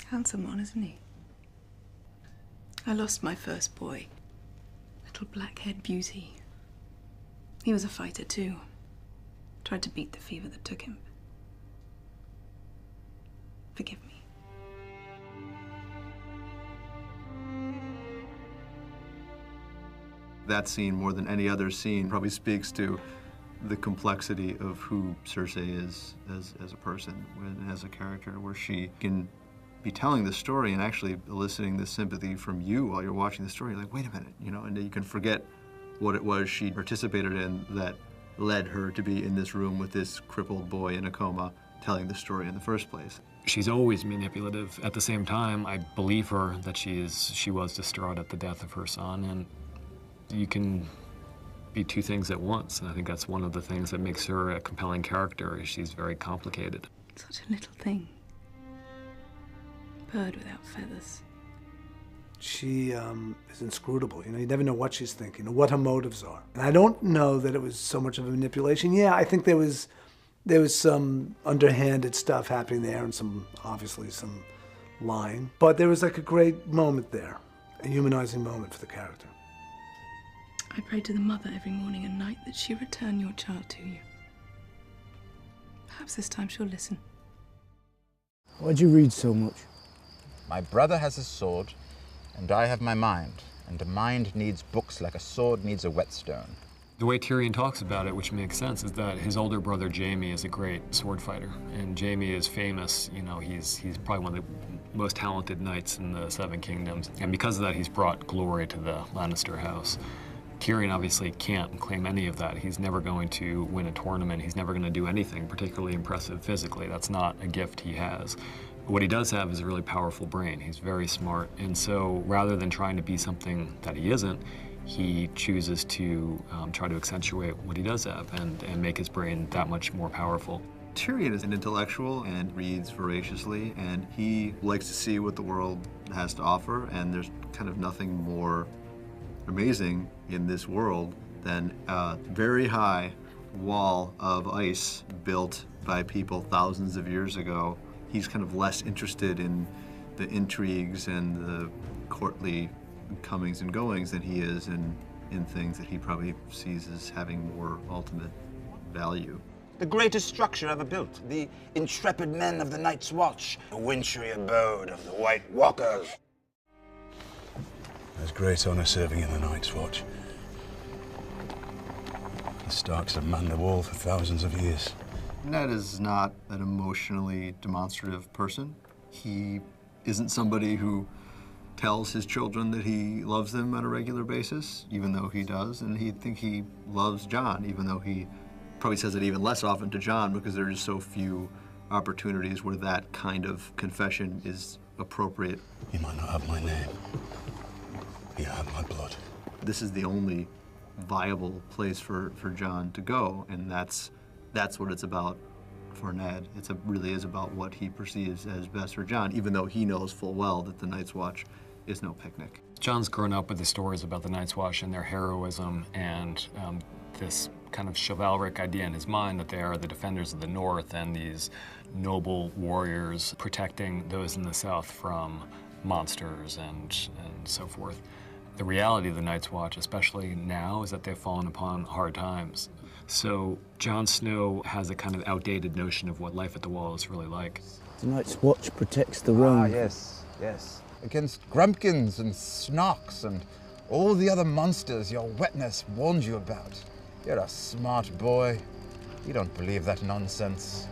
Handsome one, isn't he? I lost my first boy. Little black-haired beauty. He was a fighter too. Tried to beat the fever that took him. Forgive me. That scene, more than any other scene, probably speaks to the complexity of who Cersei is as a person, as a character, where she can be telling the story and actually eliciting the sympathy from you while you're watching the story. You're like, wait a minute, you know, and then you can forget what it was she participated in that led her to be in this room with this crippled boy in a coma telling the story in the first place. She's always manipulative. At the same time, I believe her that she was distraught at the death of her son, and you can be two things at once, and I think that's one of the things that makes her a compelling character. She's very complicated. Such a little thing. Bird without feathers. She is inscrutable. You know, you never know what she's thinking or what her motives are. And I don't know that it was so much of a manipulation. Yeah, I think there was some underhanded stuff happening there and obviously some lying. But there was like a great moment there, a humanizing moment for the character. I pray to the mother every morning and night that she return your child to you. Perhaps this time she'll listen. Why'd you read so much? My brother has his sword, and I have my mind. And a mind needs books like a sword needs a whetstone. The way Tyrion talks about it, which makes sense, is that his older brother Jaime is a great sword fighter. And Jaime is famous, you know, he's probably one of the most talented knights in the Seven Kingdoms. And because of that, he's brought glory to the Lannister house. Tyrion obviously can't claim any of that. He's never going to win a tournament. He's never going to do anything particularly impressive physically. That's not a gift he has. But what he does have is a really powerful brain. He's very smart. And so rather than trying to be something that he isn't, he chooses to try to accentuate what he does have and make his brain that much more powerful. Tyrion is an intellectual and reads voraciously, and he likes to see what the world has to offer, and there's kind of nothing more amazing in this world than a very high wall of ice built by people thousands of years ago. He's kind of less interested in the intrigues and the courtly comings and goings than he is in things that he probably sees as having more ultimate value. The greatest structure ever built, the intrepid men of the Night's Watch, the wintry abode of the White Walkers. There's great honor serving in the Night's Watch. The Starks have manned the wall for thousands of years. Ned is not an emotionally demonstrative person. He isn't somebody who tells his children that he loves them on a regular basis, even though he does, and he think he loves Jon, even though he probably says it even less often to Jon because there are just so few opportunities where that kind of confession is appropriate. You might not have my name. You have my blood. This is the only viable place for Jon to go, and that's what it's about for Ned. It really is about what he perceives as best for Jon, even though he knows full well that the Night's Watch is no picnic. Jon's grown up with the stories about the Night's Watch and their heroism and this kind of chivalric idea in his mind that they are the defenders of the North and these noble warriors protecting those in the South from monsters and so forth. The reality of the Night's Watch, especially now, is that they've fallen upon hard times. So Jon Snow has a kind of outdated notion of what life at the Wall is really like. The Night's Watch protects the realm. Ah, yes, yes. Against grumpkins and snarks and all the other monsters your wetness warned you about. You're a smart boy. You don't believe that nonsense.